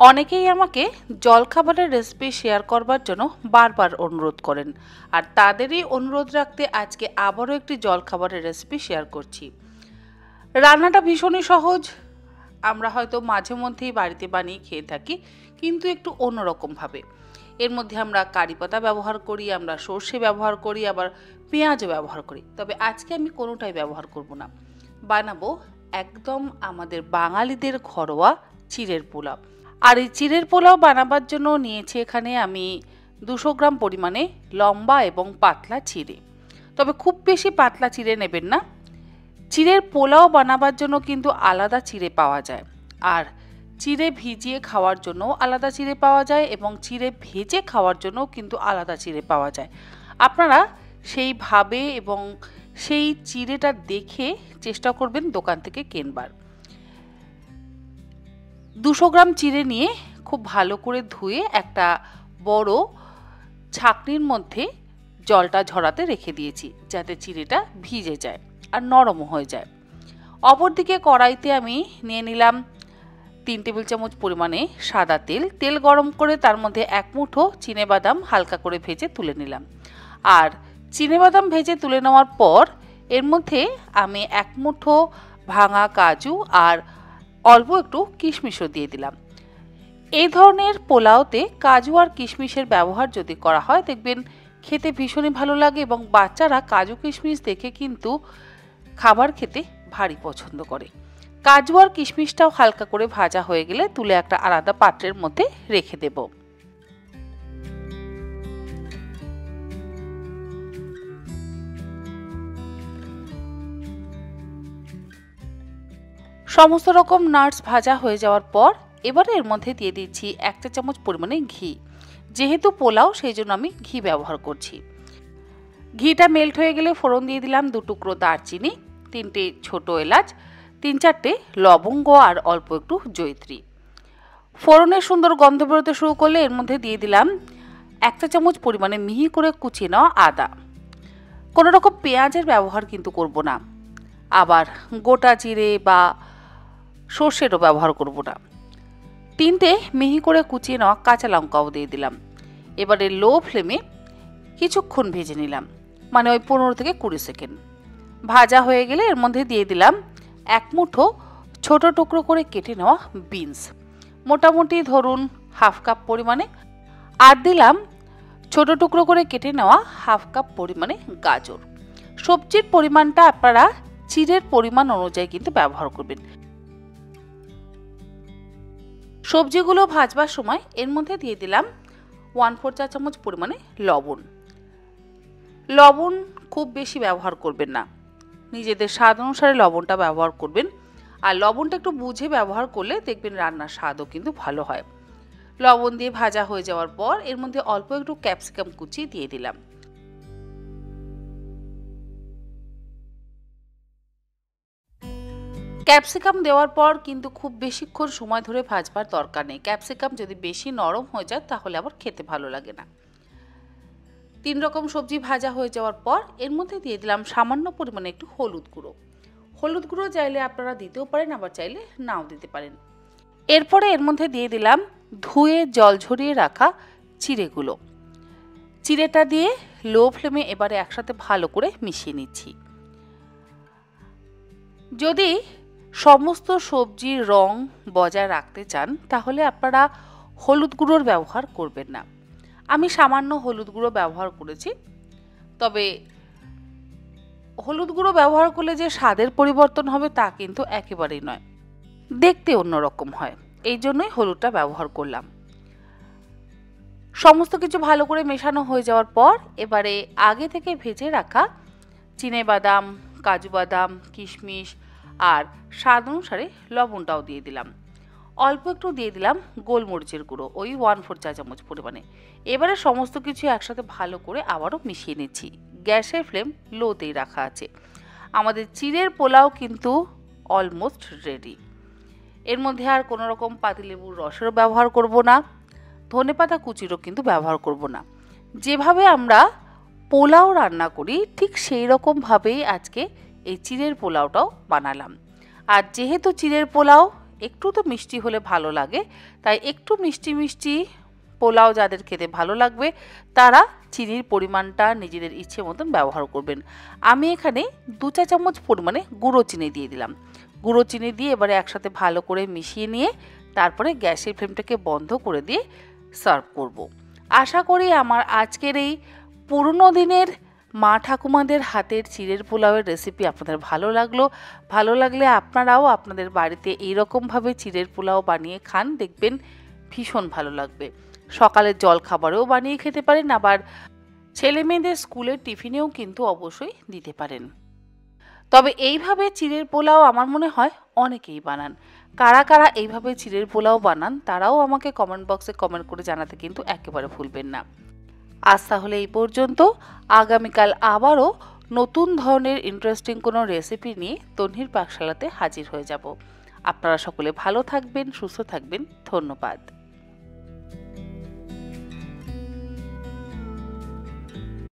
অনেকেই আমাকে জলখাবারের recipe share করবার জন্য বারবার অনুরোধ করেন, আর তাদেরই অনুরোধ রাখতে আজকে আবারও একটি জলখাবারের রেসিপি শেয়ার করছি। রান্নাটা ভীষণই সহজ, আমরা হয়তো মাঝে মধ্যেই বাড়িতে বানিয়ে খেয়ে থাকি, কিন্তু একটু অন্যরকমভাবে। এর মধ্যে আমরা কারি পাতা ব্যবহার করি, আমরা সর্ষে ব্যবহার করি, আবার পেঁয়াজও ব্যবহার করি। তবে আজকে আমি কোনোটাই ব্যবহার করব না, বানাবো একদম আমাদের বাঙালিদের ঘরোয়া চিড়ের পোলাও। আর এই চিড়ের পোলাও বানাবার জন্য নিয়েছি এখানে আমি 200 গ্রাম পরিমাণে লম্বা এবং পাতলা চিড়ে। তবে খুব বেশি পাতলা চিড়ে নেবেন না। চিড়ের পোলাও বানাবার জন্য কিন্তু আলাদা চিড়ে পাওয়া যায়, আর চিড়ে ভিজিয়ে খাওয়ার জন্য আলাদা চিড়ে পাওয়া যায়, এবং চিড়ে ভেজে খাওয়ার জন্য কিন্তু আলাদা চিড়ে পাওয়া যায়। আপনারা সেইভাবে এবং সেই চিড়েটা দেখে চেষ্টা করবেন দোকান থেকে কেনবার। 200 গ্রাম চিড়ে নিয়ে খুব ভালো করে ধুয়ে একটা বড় ছাঁকনির মধ্যে জলটা ঝরাতে রেখে দিয়েছি, যাতে চিড়েটা ভিজে যায় আর নরম হয়ে যায়। অপরদিকে কড়াইতে আমি নিয়ে নিলাম 3 টেবিল চামচ পরিমাণে সাদা তেল। তেল গরম করে তার মধ্যে 1 মুঠো চিনেবাদাম হালকা করে ভেজে তুলে নিলাম। আর চিনেবাদাম ভেজে তুলে নেওয়ার পর এর মধ্যে আমি 1 মুঠো ভাঙা কাজু আর অল্প একটু কিশমিশও দিয়ে দিলাম। এই ধরনের পোলাওতে কাজু আর কিশমিশের ব্যবহার যদি করা হয়, দেখবেন খেতে ভীষণই ভালো লাগে, এবং বাচ্চারা কাজু কিশমিশ দেখে কিন্তু খাবার খেতে ভারী পছন্দ করে। কাজু আর কিশমিশটাও হালকা করে ভাজা হয়ে গেলে তুলে একটা আলাদা পাত্রের মধ্যে রেখে দেব। সমস্ত রকম নাটস ভাজা হয়ে যাওয়ার পর এবারে এর মধ্যে দিয়ে দিচ্ছি 1 চা চামচ পরিমাণে ঘি। যেহেতু পোলাও সেই জন্য আমি ঘি ব্যবহার করছি। ঘিটা মেল্ট হয়ে গেলে ফোড়ন দিয়ে দিলাম 2 টুকরো দারচিনি, 3টে ছোট এলাচ, 3-4টে লবঙ্গ আর অল্প একটু জয়িত্রী। ফোড়নের সুন্দর গন্ধ বেরোতে শুরু করলে এর মধ্যে দিয়ে দিলাম 1 চা চামচ পরিমাণে মিহি করে কুচিয়ে নেওয়া আদা। কোনো রকম পেঁয়াজের ব্যবহার কিন্তু করব না, আবার গোটা জিরে বা সর্ষেরও ব্যবহার করব না। 3টে মিহি করে কুচিয়ে নেওয়া কাঁচা লঙ্কাও দিয়ে দিলাম। এবারে লো ফ্লেমে কিছুক্ষণ ভেজে নিলাম, মানে ওই 15 থেকে 20 সেকেন্ড। ভাজা হয়ে গেলে এর মধ্যে দিয়ে দিলাম 1 মুঠো ছোট টুকরো করে কেটে নেওয়া বিনস, মোটামুটি ধরুন হাফ কাপ পরিমাণে। আর দিলাম ছোট টুকরো করে কেটে নেওয়া হাফ কাপ পরিমাণে গাজর। সবজির পরিমাণটা আপনারা চিড়ের পরিমাণ অনুযায়ী কিন্তু ব্যবহার করবেন। সবজিগুলো ভাজবার সময় এর মধ্যে দিয়ে দিলাম 1/4 চা চামচ পরিমাণে লবণ। লবণ খুব বেশি ব্যবহার করবেন না, নিজেদের স্বাদ অনুসারে লবণটা ব্যবহার করবেন। আর লবণটা একটু বুঝে ব্যবহার করলে দেখবেন রান্নার স্বাদও কিন্তু ভালো হয়। লবণ দিয়ে ভাজা হয়ে যাওয়ার পর এর মধ্যে অল্প একটু ক্যাপসিকাম কুচি দিয়ে দিলাম। ক্যাপসিকাম দেওয়ার পর কিন্তু খুব বেশিক্ষণ সময় ধরে ভাজবার দরকার নেই। ক্যাপসিকাম যদি বেশি নরম হয়ে যায় তাহলে আবার খেতে ভালো লাগে না। 3 রকম সবজি ভাজা হয়ে যাওয়ার পর এর মধ্যে দিয়ে দিলাম সামান্য পরিমাণে একটু হলুদ গুঁড়ো। হলুদ গুঁড়ো চাইলে আপনারা দিতেও পারেন, আবার চাইলে নাও দিতে পারেন। এরপরে এর মধ্যে দিয়ে দিলাম ধুয়ে জল ঝরিয়ে রাখা চিড়েগুলো। চিড়েটা দিয়ে লো ফ্লেমে এবারে একসাথে ভালো করে মিশিয়ে নিচ্ছি। যদি সমস্ত সবজির রং বজায় রাখতে চান তাহলে আপনারা হলুদ গুঁড়োর ব্যবহার করবেন না। আমি সামান্য হলুদ গুঁড়ো ব্যবহার করেছি। তবে হলুদ গুঁড়ো ব্যবহার করলে যে স্বাদের পরিবর্তন হবে তা কিন্তু একেবারেই নয়, দেখতে অন্যরকম হয়, এই জন্যই হলুদটা ব্যবহার করলাম। সমস্ত কিছু ভালো করে মেশানো হয়ে যাওয়ার পর এবারে আগে থেকে ভেজে রাখা চিনেবাদাম, কাজু বাদাম, কিশমিশ আর স্বাদ অনুসারে লবণটাও দিয়ে দিলাম। অল্প একটু দিয়ে দিলাম গোলমরিচের গুঁড়ো, ওই 1/4 চা চামচ পরিমাণে। এবারে সমস্ত কিছু একসাথে ভালো করে আবারও মিশিয়ে নিচ্ছি। গ্যাসের ফ্লেম লোতেই রাখা আছে। আমাদের চিড়ের পোলাও কিন্তু অলমোস্ট রেডি। এর মধ্যে আর কোনো রকম পাতিলেবুর রসেরও ব্যবহার করব না, ধনেপাতা কুচিরও কিন্তু ব্যবহার করব না। যেভাবে আমরা পোলাও রান্না করি ঠিক সেই রকমভাবেই আজকে এই চিড়ের পোলাওটাও বানালাম। আর যেহেতু চিড়ের পোলাও একটু তো মিষ্টি হলে ভালো লাগে, তাই একটু মিষ্টি মিষ্টি পোলাও যাদের খেতে ভালো লাগবে তারা চিনির পরিমাণটা নিজেদের ইচ্ছে মতন ব্যবহার করবেন। আমি এখানে 2 চা চামচ পরিমাণে গুঁড়ো চিনি দিয়ে দিলাম। গুঁড়ো চিনি দিয়ে এবারে একসাথে ভালো করে মিশিয়ে নিয়ে তারপরে গ্যাসের ফ্লেমটাকে বন্ধ করে দিয়ে সার্ভ করব। আশা করি আমার আজকের এই পুরনো দিনের মা ঠাকুমাদের হাতের চিড়ের পোলাওয়ের রেসিপি আপনাদের ভালো লাগলো। ভালো লাগলে আপনারাও আপনাদের বাড়িতে এইরকমভাবে চিড়ের পোলাও বানিয়ে খান, দেখবেন ভীষণ ভালো লাগবে। সকালের জল খাবারেও বানিয়ে খেতে পারেন, আবার ছেলে মেয়েদের স্কুলের টিফিনেও কিন্তু অবশ্যই দিতে পারেন। তবে এইভাবে চিড়ের পোলাও আমার মনে হয় অনেকেই বানান। কারা কারা এইভাবে চিড়ের পোলাও বানান তারাও আমাকে কমেন্ট বক্সে কমেন্ট করে জানাতে কিন্তু একেবারে ভুলবেন না। আজ তাহলে এই পর্যন্ত। আগামীকাল আবারও নতুন ধরনের ইন্টারেস্টিং কোনো রেসিপি নিয়ে তন্হির পাকশালাতে হাজির হয়ে যাব। আপনারা সকলে ভালো থাকবেন, সুস্থ থাকবেন। ধন্যবাদ।